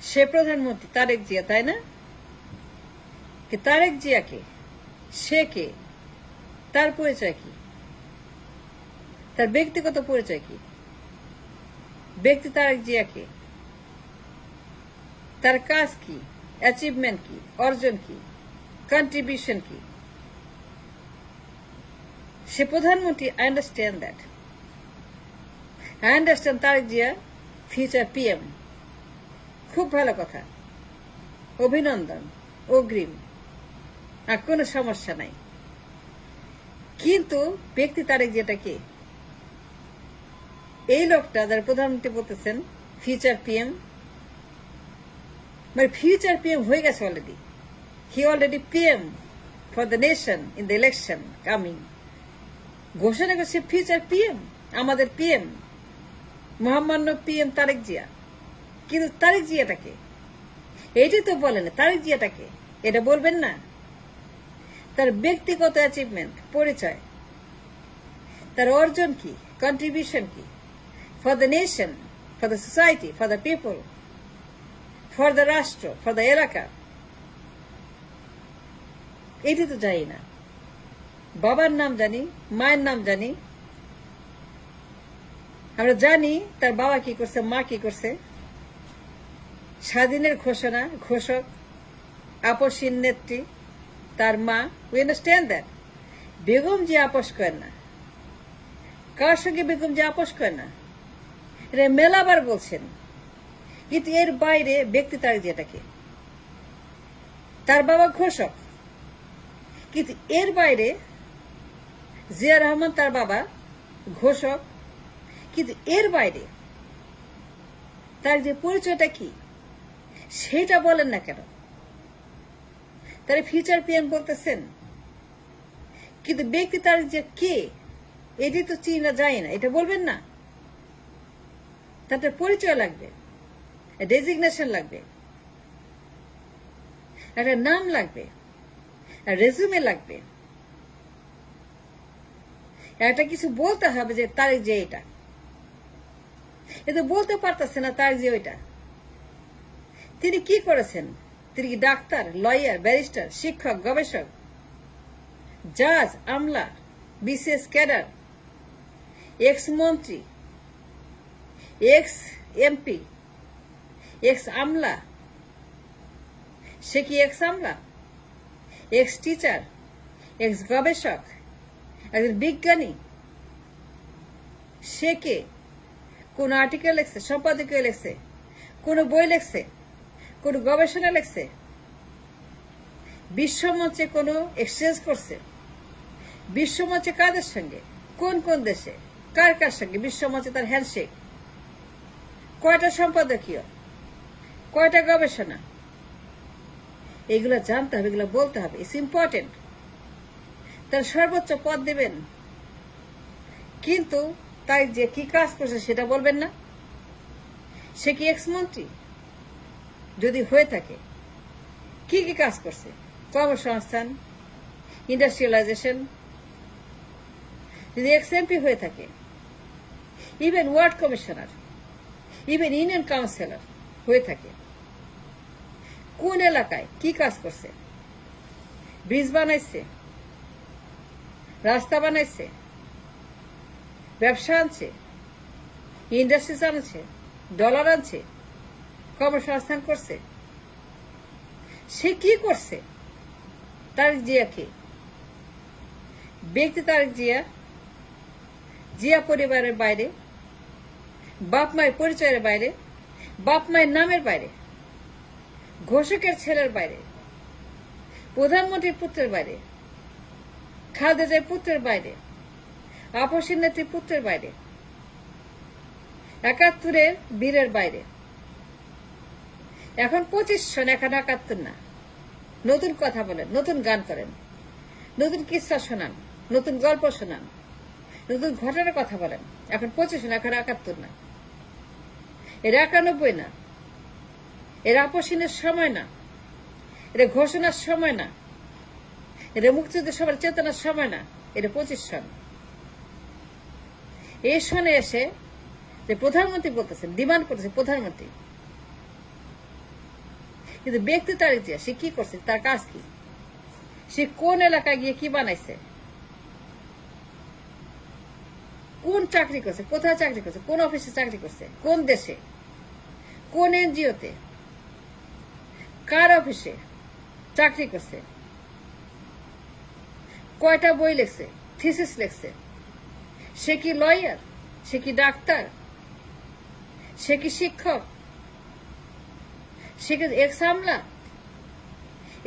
সে প্রধানমন্ত্রী তারেক জিয়া, তাই না? তারেক জিয়া কে? সে কে? তার পরিচয় কি? তার ব্যক্তিগত পরিচয় কি? ব্যক্তি তারেক জিয়া কে? তার কাজ কি? অ্যাচিভমেন্ট কি? অর্জন কি? কন্ট্রিবিউশন কি? সে প্রধানমন্ত্রী। I understand that. I understand Tarique Zia future PM. খুব ভালো কথা, অভিনন্দন, অগ্রিম, আর কোনো সমস্যা নাই। কিন্তু ব্যক্তি তারেক জিয়াটা কে? এই লোকটা যারা প্রধানমন্ত্রী বলতেছেন ফিউচার পিএম, মানে ফিউচার পিএম হয়ে গেছে already. He already PM for the nation in the election coming. ঘোষণা করছে ফিউচার পিএম, আমাদের পিএম, মহামান্য পিএম তারেক জিয়া। কিন্তু তারেক জিয়াটাকে এটি তো বলেন, তারেক জিয়াটাকে এটা বলবেন না? তার ব্যক্তিগত অ্যাচিভমেন্ট, পরিচয়, তার অর্জন কি, কন্ট্রিবিউশন কি for the nation, for the society, for the people, for the রাষ্ট্র, ফর দ্য এলাকা, এটি তো জানি না। বাবার নাম জানি, মায়ের নাম জানি, আমরা জানি তার বাবা কি করছে, মা কি করছে, স্বাধীনের ঘোষণা, ঘোষক, আপসীর নেত্রী তার মা। We understand that. বেগম যে আপোষ করেন না, কার সঙ্গে বেগম যে আপোষ করেন না, এটা মেলাবার বলছেন। কিন্তু এর বাইরে ব্যক্তি তারেক জিয়াটাকে, তার বাবা ঘোষক, কিন্তু এর বাইরে জিয়া রহমান তার বাবা ঘোষক, কিন্তু এর বাইরে তার যে পরিচয়টা কি সেটা বলেন না কেন? তারা ফিউচার পিএম বলতেছেন, কিন্তু ব্যক্তি তার যে কে এটি তো চিনা যায় না, এটা বলবেন না? তাতে পরিচয় লাগবে, ডেজিগনেশন লাগবে, একটা নাম লাগবে, রেজুমে লাগবে, একটা কিছু বলতে হবে যে তারেক যে এটা। এটা বলতে পারতেছে না তারেক যে ওইটা। তিনি কি করেছেন? তিনি কি ডাক্তার, লয়ার, ব্যারিস্টার, শিক্ষক, গবেষক, জাজ, আমলা, বিসিএস ক্যাডার, এক্স মন্ত্রী, এক্স এমপি, এক্স আমলা? সে কি এক্স আমলা, এক্স টিচার, এক্স গবেষক, একজন বিজ্ঞানী? সে কে? কোন আর্টিকেল লেখছে, সম্পাদকীয় লেখছে, কোন বই লেখছে, কোন গবেষণা লেখছে, বিশ্বমঞ্চে কোন এক্সচেঞ্জ করছে? বিশ্বমঞ্চে কাদের সঙ্গে, কোন কোন দেশে, কার কার সঙ্গে বিশ্বমঞ্চে তার হ্যান্ডশেক? কয়টা সম্পাদকীয়, কয়টা গবেষণা? এগুলো জানতে হবে, এগুলো বলতে হবে। It's important. তার সর্বোচ্চ পদ দেবেন, কিন্তু তাই যে কি কাজ করছে সেটা বলবেন না? সে কি এক্স মন্ত্রী? যদি হয়ে থাকে কি কি কাজ করছে? কর্মসংস্থান, ইন্ডাস্ট্রিয়ালাইজেশন। যদি এক্স এমপি হয়ে থাকে, even ward commissioner, even union councillor হয়ে থাকে, কোন এলাকায় কি কাজ করছে? ব্রিজ বানাইছে, রাস্তা বানাইছে, ব্যবসা আনছে, ইন্ডাস্ট্রিজ আনছে, ডলার আনছে, কর্মসংস্থান করছে? সে কি করছে? তারেক জিয়া কে? ব্যক্তি তারেক জিয়া, জিয়া পরিবারের বাইরে, বাপ মায়ের পরিচয়ের বাইরে, বাপ মায়ের নামের বাইরে, ঘোষকের ছেলের বাইরে, প্রধানমন্ত্রীর পুত্রের বাইরে, খালেদা জিয়ার পুত্রের বাইরে, আপসীর নেত্রীর পুত্রের বাইরে, ৭১-এর বীরের বাইরে। এখন 25 সন, এখন ৭১ না। নতুন কথা বলেন, নতুন গান করেন, নতুন কিস্সা শোনান, নতুন গল্প শোনান, নতুন ঘটনার কথা বলেন। এখন 25 সন, এখন ৭১ না। এর ৯১ না, এর আপসীনের সময় না, এটা ঘোষণার সময় না, এটা মুক্তিযুদ্ধের সবার চেতনার সময় না, এটা 25 সন। এই সনে এসে যে প্রধানমন্ত্রী বলতেছেন, ডিমান্ড করতেছে প্রধানমন্ত্রী, কিন্তু ব্যক্তি তারেক জিয়া সে কি করছে, তার কাজ কি, সে কোন এলাকায় গিয়ে কি বানাইছে, কোন চাকরি করছে, কোথায় চাকরি করছে, কোন অফিসে চাকরি করছে, কোন দেশে, কোন এনজিওতে, কার অফিসে চাকরি করছে, কয়টা বই লিখছে, থিসিস লিখছে, সে কি লয়ার, সে কি ডাক্তার, সে কি শিক্ষক, সে কি এক্স আমলা,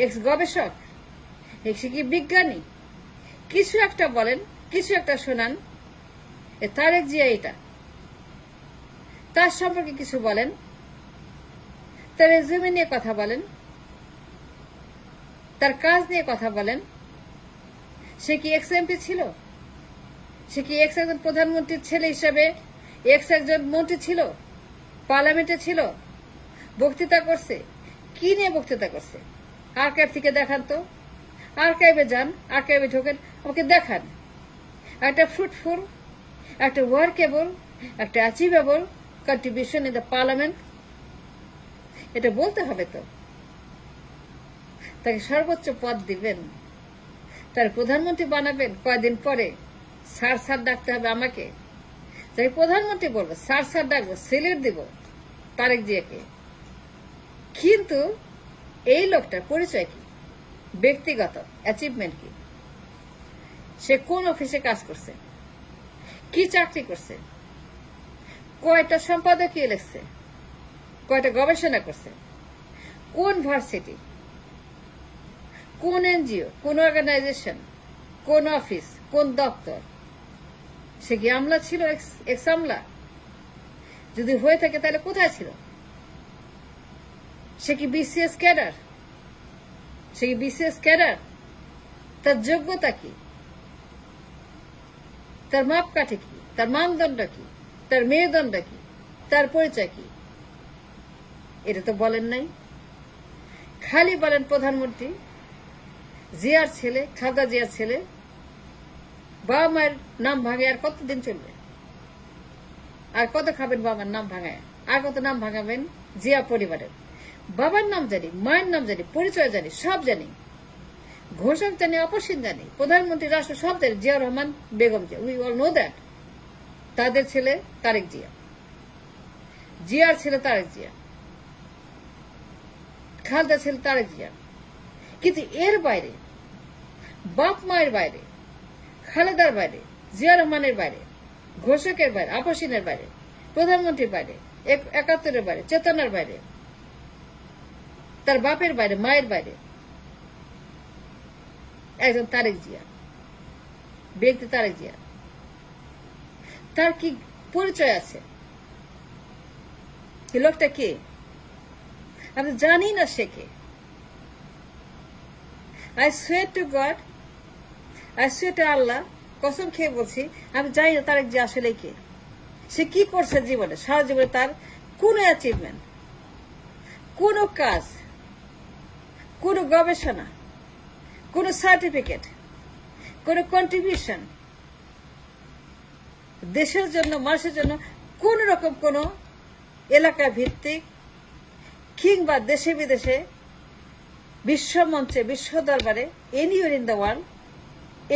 এক্স গবেষক, সে কি বিজ্ঞানী, কিছু একটা বলেন, কিছু একটা শোনান। তারেক জিয়া এটা, তার সম্পর্কে কিছু বলেন, তার রেজুমে নিয়ে কথা বলেন, তার কাজ নিয়ে কথা বলেন। সে কি এক্স এমপি ছিল, সে কি এক্স একজন প্রধানমন্ত্রীর ছেলে হিসেবে এক্স একজন মন্ত্রী ছিল, পার্লামেন্টে ছিল, বক্তৃতা করছে, কি নিয়ে বক্তৃতা করছে, আর্কাইভ থেকে দেখান তো, আর্কাইভে যান, আর্কাইভে ঢোকেন, আমাকে দেখান একটা ফ্রুটফুল, একটা ওয়ার্কেবল, একটা achievable contribution in the parliament. এটা বলতে হবে তো। তাকে সর্বোচ্চ পদ দিবেন, তার প্রধানমন্ত্রী বানাবেন, কয়দিন পরে স্যার স্যার ডাকতে হবে আমাকে, তাই প্রধানমন্ত্রী বলবো, স্যার স্যার ডাকবো, সিলেট দিব তারেক জিয়াকে। কিন্তু এই লোকটার পরিচয় কি, ব্যক্তিগত অ্যাচিভমেন্ট কি, সে কোন অফিসে কাজ করছে, কি চাকরি করছে, কয়টা সম্পাদকীয় লিখছে, কয়টা গবেষণা করছে, কোন ভার্সিটি, কোন এনজিও, কোন অর্গানাইজেশন, কোন অফিস, কোন দপ্তর, সে কি আমলা ছিল, এক্স আমলা? যদি হয়ে থাকে তাহলে কোথায় ছিল? সে কি বিসিএস ক্যাডার? সে কি বিসিএস ক্যাডার? তার যোগ্যতা কি, তার মাপকাঠি কি, তার মানদণ্ড কি, তার মেরুদণ্ড কি, তার পরিচয় কি? এটা তো বলেন নাই। খালি বলেন প্রধানমন্ত্রী, জিয়ার ছেলে, খালেদা জিয়ার ছেলে। বাবা মায়ের নাম ভাঙে আর কতদিন চলবে? আর কত খাবেন বাবার নাম ভাঙায়? আর কত নাম ভাঙাবেন জিয়া পরিবারের? বাবার নাম জানি, মায়ের নাম জানি, পরিচয় জানি, সব জানি, ঘোষক জানি, অপসীন জানি, প্রধানমন্ত্রী, রাষ্ট্র সব জানি। Zia Rahman, Begum Zia, we all know that. তাদের ছেলে তারেক জিয়া, জিয়ার ছেলে তারেক জিয়া, খালেদা ছেলে তারেক জিয়া। কিন্তু এর বাইরে, বাপ মায়ের বাইরে, খালেদার বাইরে, জিয়া রহমানের বাইরে, ঘোষকের বাইরে, আপসীনের বাইরে, প্রধানমন্ত্রীর বাইরে, ৭১-এর বাইরে, চেতনার বাইরে, তার বাপের বাইরে, মায়ের বাইরে একজন তারেক জিয়া, ব্যক্তি তারেক জিয়া। তার কি পরিচয় আছে? এই লোকটা কে? আমি জানি না সে কে। I swear to God, I swear to Allah, কসম খেয়ে বলছি, আমি জানি না তারেক জিয়া আসলে কে। সে কি করছে জীবনে, সারা জীবনে তার কোন অ্যাচিভমেন্ট, কোন কাজ, কোন গবেষণা, কোন সার্টিফিকেট, কোন কন্ট্রিবিউশন দেশের জন্য, মানুষের জন্য, কোন রকম কোন এলাকা ভিত্তিক কিংবা দেশে বিদেশে, বিশ্ব মঞ্চে, বিশ্ব দরবারে, এনিওয়ার ইন দ্য ওয়ার্ল্ড,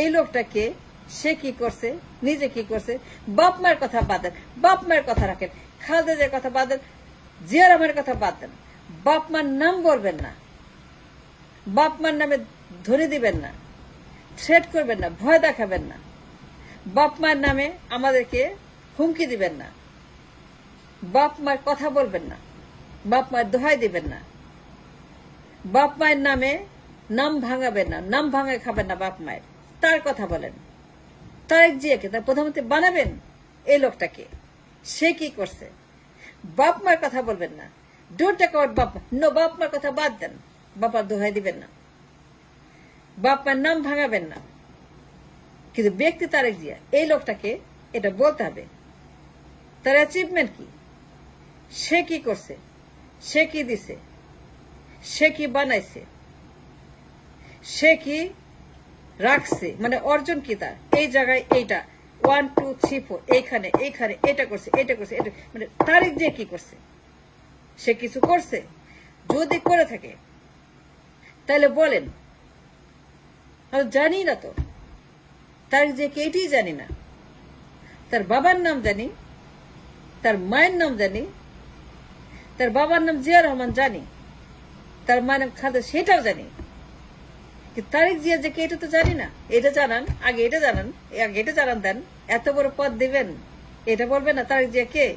এই লোকটাকে সে কি করছে, নিজে কি করছে? বাপ মায়ের কথা বাদ দেন, বাপ মায়ের কথা রাখেন, খালেদা জিয়ার কথা বাদ দেন, জিয়া রহমানের কথা বাদ দেন। বাপ মার নাম বলবেন না, বাপ মার নামে ধরে দিবেন না, থ্রেট করবেন না, ভয় দেখাবেন না, বাপ মায়ের নামে আমাদেরকে হুমকি দিবেন না, বাপ মায়ের কথা বলবেন না, বাপ মায়ের দোহাই দিবেন না, বাপ মায়ের নামে নাম ভাঙাবেন না, নাম ভাঙায় খাবেন না বাপ মায়ের। তার কথা বলেন। তারেক জিয়াকে তার প্রধানমন্ত্রী বানাবেন, এই লোকটাকে সে কি করছে? বাপ মায়ের কথা বলবেন না, ডোন্ট টেক আউট বাপ মা, নো, বাপ মার কথা বাদ দেন, বাপার দোহাই দিবেন না, বাপ মায়ের নাম ভাঙাবেন না। কিন্তু ব্যক্তি তারেক জিয়া, এই লোকটাকে এটা বলতে হবে। তার অ্যাচিভমেন্ট কি, সে কি করছে, সে কি দিছে, সে কি বানাইছে, সে কি রাখছে, মানে অর্জন কি তার, এই জায়গায় এইটা 1 2 3 4, এইখানে এইখানে এটা করছে, এটা করছে, এটা, মানে তারেক জিয়া কি করছে? সে কিছু করছে? যদি করে থাকে তাহলে বলেন। আমি জানি না তো, তারেক জিয়াকে এটাই জানি না। তার বাবার নাম জানি, তার মায়ের নাম জানি, তার বাবার নাম জিয়া রহমান জানি, তার মায়ের নাম খালেদা সেটাও জানি। তারেক জিয়া যে কে এটা তো জানি না। এটা জানান, আগে এটা জানান দেন। এত বড় পদ দিবেন, এটা বলবেন না তারেক জিয়া কে।